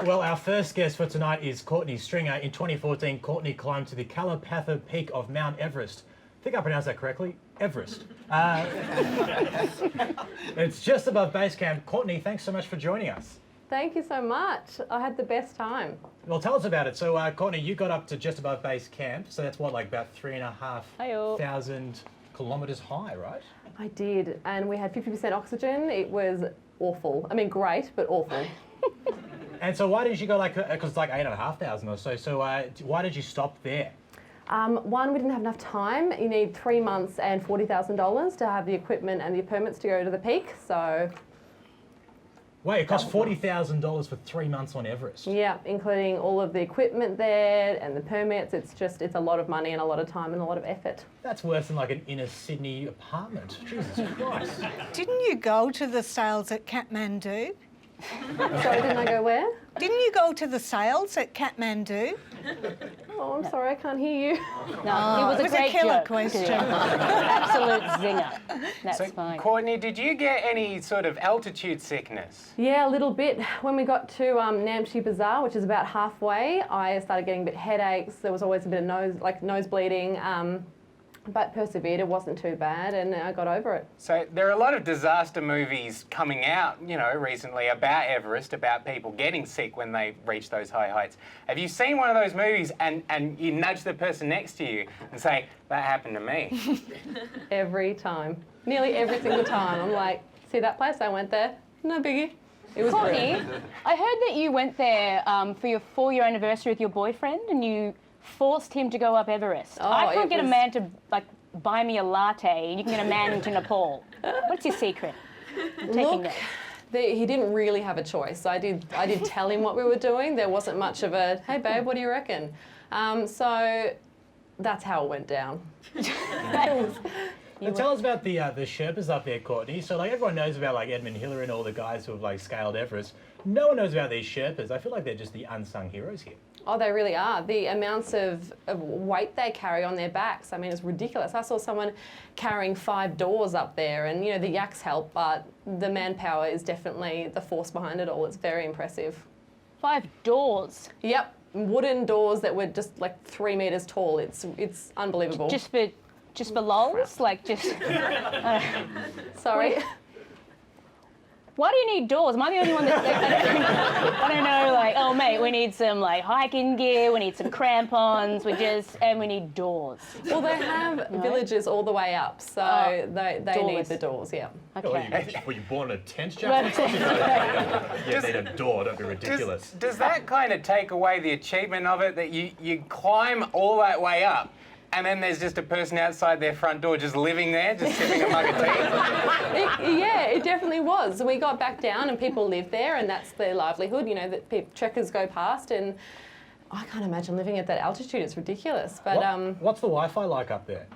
Well, our first guest for tonight is Courtney Stringer. In 2014, Courtney climbed to the Kalapatha peak of Mount Everest. I think I pronounced that correctly. Everest. It's just above base camp. Courtney, thanks so much for joining us. Thank you so much. I had the best time. Well, tell us about it. So, Courtney, you got up to just above base camp. So that's what, like about 3,500 kilometres high, right? I did, and we had 50% oxygen. It was awful. I mean, great, but awful. And so why did you go like, because it's like 8,500 or so. So why did you stop there? One, we didn't have enough time. You need 3 months and $40,000 to have the equipment and the permits to go to the peak, so... Wait, it cost $40,000 for 3 months on Everest? Yeah, including all of the equipment there and the permits. It's a lot of money and a lot of time and a lot of effort. That's worse than like an inner Sydney apartment. Jesus Christ. Didn't you go to the sales at Kathmandu? Sorry, didn't I go where? Didn't you go to the sales at Kathmandu? Oh, I'm sorry, I can't hear you. No, it was a killer joke. question. Absolute zinger. That's So, fine. Courtney, did you get any sort of altitude sickness? Yeah, a little bit. When we got to Namche Bazaar, which is about halfway, I started getting a bit headaches. There was always a bit of nose bleeding, but persevered. It wasn't too bad, and I got over it. So there are a lot of disaster movies coming out, you know, recently about Everest, about people getting sick when they reach those high heights. Have you seen one of those movies and you nudge the person next to you and say, that happened to me? Every time. Nearly every single time. I'm like, see that place? I went there. No biggie. It was Courtney, great. I heard that you went there for your 4-year anniversary with your boyfriend and you forced him to go up Everest. Oh, I can't get a was- man to buy me a latte and you can get a man into Nepal. What's your secret? I'm taking Look, that. he didn't really have a choice. I did tell him what we were doing. There wasn't much of a, hey babe, what do you reckon? So that's how it went down. And tell us about the Sherpas up there, Courtney. So like everyone knows about like Edmund Hillary and all the guys who have like scaled Everest. No one knows about these Sherpas. I feel like they're just the unsung heroes here. Oh, they really are. The amounts of weight they carry on their backs, I mean, it's ridiculous. I saw someone carrying 5 doors up there and, you know, the yaks help, but the manpower is definitely the force behind it all. It's very impressive. 5 doors. Yep, wooden doors that were just like 3 metres tall. It's unbelievable. Just for lols? Like just... Sorry. Why do you need doors? Am I the only one that... I don't know, like, oh mate, we need some like hiking gear, we need some crampons, and we need doors. Well, they have villages all the way up, so they need the doors, yeah. Okay. Were you born in a tent, Jack? You need a door, don't be ridiculous. Does that kind of take away the achievement of it, that you climb all that way up and then there's just a person outside their front door just living there, just sipping a mug of tea? Yeah, it definitely was. We got back down and people live there and that's their livelihood, you know, that trekkers go past, and I can't imagine living at that altitude. It's ridiculous. But What's the Wi-Fi like up there?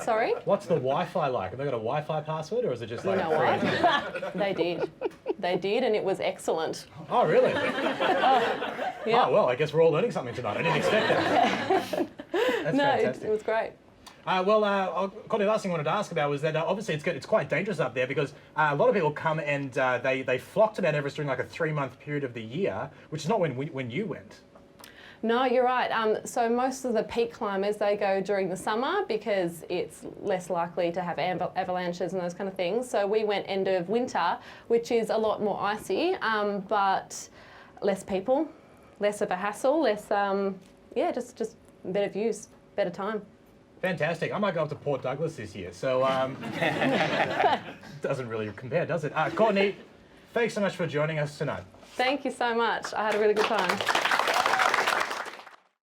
Sorry? What's the Wi-Fi like? Have they got a Wi-Fi password or is it just like You know what? They did, and it was excellent. Oh, really? Yeah. Oh, well, I guess we're all learning something tonight. I didn't expect that. That's No, fantastic. it was great. Courtney, the last thing I wanted to ask about was that obviously it's quite dangerous up there because a lot of people come and they flock to Mount Everest during like a 3-month period of the year, which is not when you went. No, you're right. So most of the peak climbers, they go during the summer because it's less likely to have avalanches and those kind of things. So we went end of winter, which is a lot more icy, but less people, less of a hassle, less, just better views, better time. Fantastic. I might go up to Port Douglas this year, so doesn't really compare, does it? Courtney, thanks so much for joining us tonight. Thank you so much. I had a really good time.